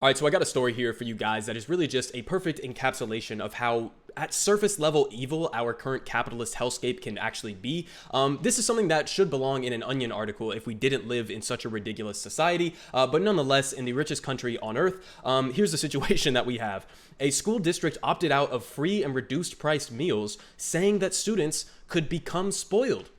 All right, so I got a story here for you guys that is really just a perfect encapsulation of how, at surface level evil, our current capitalist hellscape can actually be. This is something that should belong in an Onion article if we didn't live in such a ridiculous society, but nonetheless, in the richest country on earth, here's the situation that we have. A school district opted out of free and reduced priced meals, saying that students could become spoiled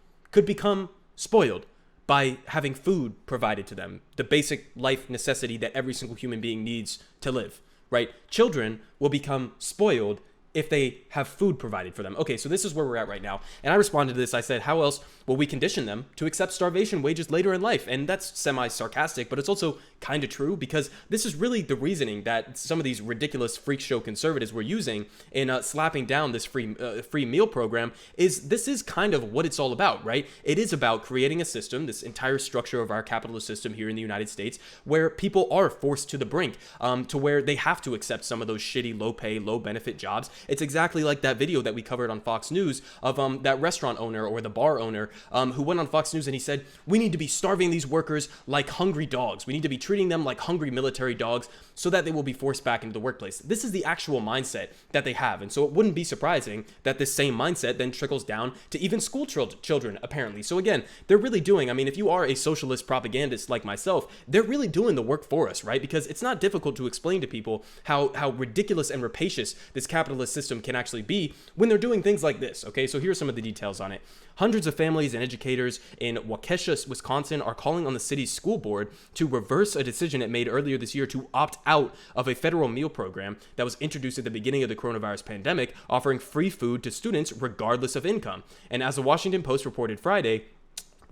by having food provided to them, the basic life necessity that every single human being needs to live, right? Children will become spoiled if they have food provided for them. Okay, so this is where we're at right now. And I responded to this. I said, how else will we condition them to accept starvation wages later in life? And that's semi-sarcastic, but it's also kind of true, because this is really the reasoning that some of these ridiculous freak show conservatives were using in slapping down this free meal program. This is kind of what it's all about, right? It is about creating a system, this entire structure of our capitalist system here in the United States, where people are forced to the brink, to where they have to accept some of those shitty, low pay, low benefit jobs. It's exactly like that video that we covered on Fox News of that restaurant owner or the bar owner who went on Fox News and he said, we need to be starving these workers like hungry dogs. We need to be treating them like hungry military dogs so that they will be forced back into the workplace. This is the actual mindset that they have. And so it wouldn't be surprising that this same mindset then trickles down to even school children, apparently. So again, they're really doing, I mean, if you are a socialist propagandist like myself, they're really doing the work for us, right? Because it's not difficult to explain to people how ridiculous and rapacious this capitalist system can actually be when they're doing things like this. Okay, so here's some of the details on it. Hundreds of families and educators in Waukesha, Wisconsin are calling on the city's school board to reverse a decision it made earlier this year to opt out of a federal meal program that was introduced at the beginning of the coronavirus pandemic, offering free food to students regardless of income. And as the Washington Post reported Friday,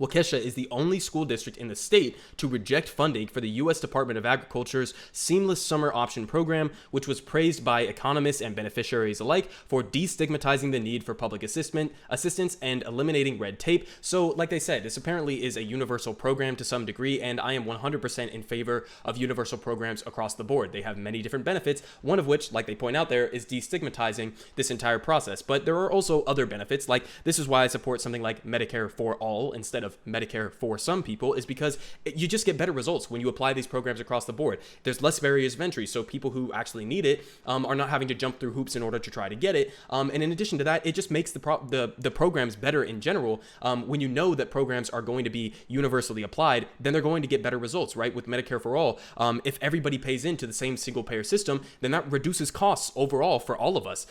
Waukesha is the only school district in the state to reject funding for the U.S. Department of Agriculture's Seamless Summer Option Program, which was praised by economists and beneficiaries alike for destigmatizing the need for public assistance and eliminating red tape. So, like they said, this apparently is a universal program to some degree, and I am 100% in favor of universal programs across the board. They have many different benefits, one of which, like they point out there, is destigmatizing this entire process. But there are also other benefits, like this is why I support something like Medicare for all instead of Medicare for some people, is because you just get better results when you apply these programs across the board. There's less barriers of entry, so people who actually need it are not having to jump through hoops in order to try to get it. And in addition to that, it just makes the programs better in general. When you know that programs are going to be universally applied, then they're going to get better results, right? With Medicare for all, if everybody pays into the same single payer system, then that reduces costs overall for all of us.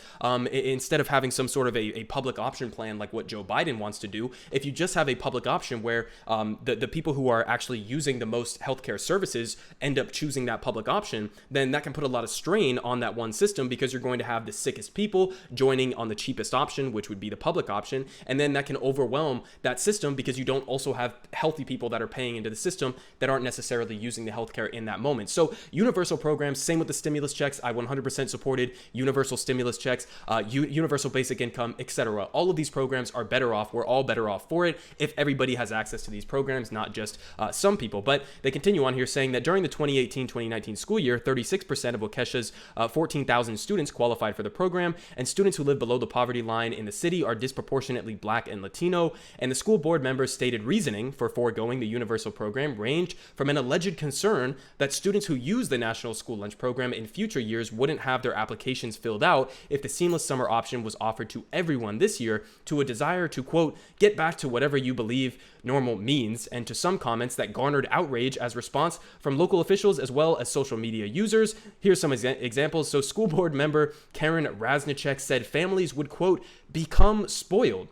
Instead of having some sort of a public option plan like what Joe Biden wants to do, if you just have a public option where the people who are actually using the most healthcare services end up choosing that public option, then that can put a lot of strain on that one system, because you're going to have the sickest people joining on the cheapest option, which would be the public option, and then that can overwhelm that system because you don't also have healthy people that are paying into the system that aren't necessarily using the healthcare in that moment. So universal programs, same with the stimulus checks. I 100% supported universal stimulus checks, universal basic income, etc. All of these programs are better off. We're all better off for it if everybody has access to these programs, not just some people. But they continue on here saying that during the 2018-2019 school year, 36% of Waukesha's 14,000 students qualified for the program, and students who live below the poverty line in the city are disproportionately Black and Latino. And the school board members stated reasoning for foregoing the universal program ranged from an alleged concern that students who use the National School Lunch Program in future years wouldn't have their applications filled out if the seamless summer option was offered to everyone this year, to a desire to, quote, get back to whatever you believe normal means, and to some comments that garnered outrage as response from local officials as well as social media users. Here's some examples. So school board member Karen Raznicek said families would, quote, become spoiled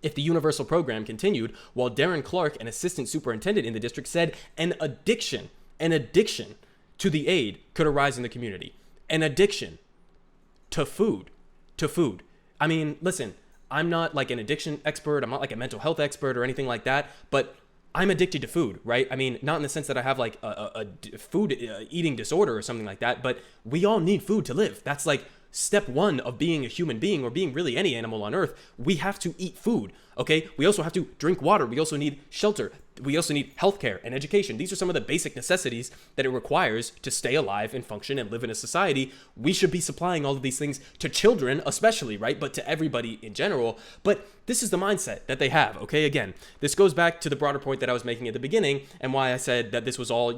if the universal program continued, while Darren Clark, an assistant superintendent in the district, said an addiction to the aid could arise in the community. An addiction to food. I mean, listen, I'm not like an addiction expert. I'm not like a mental health expert or anything like that, but I'm addicted to food, right? I mean, not in the sense that I have like a food eating disorder or something like that, but we all need food to live. That's like step one of being a human being, or being really any animal on earth. We have to eat food. Okay, we also have to drink water. We also need shelter. We also need healthcare and education. These are some of the basic necessities that it requires to stay alive and function and live in a society. We should be supplying all of these things to children, especially, right? But to everybody in general. But this is the mindset that they have, okay? Again, this goes back to the broader point that I was making at the beginning and why I said that this was all,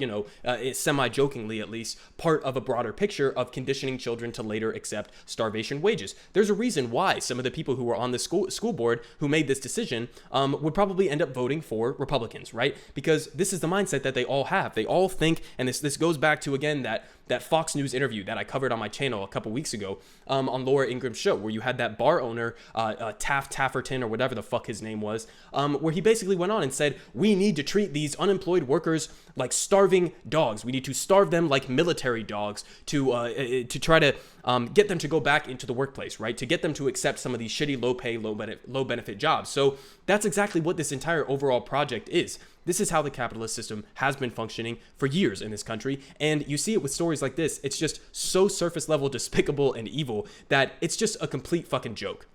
semi-jokingly at least, part of a broader picture of conditioning children to later accept starvation wages. There's a reason why some of the people who were on the school board who made this decision would probably end up voting for Republicans, right? Because this is the mindset that they all have. They all think, and this goes back to, again, that Fox News interview that I covered on my channel a couple weeks ago on Laura Ingram's show, where you had that bar owner, Tafferton, or whatever the fuck his name was, where he basically went on and said, we need to treat these unemployed workers like starving dogs. We need to starve them like military dogs to try to get them to go back into the workplace, right? To get them to accept some of these shitty, low pay, low benefit jobs. So that's exactly what this entire overall project is. This is how the capitalist system has been functioning for years in this country. And you see it with stories like this. It's just so surface level, despicable, and evil that it's just a complete fucking joke.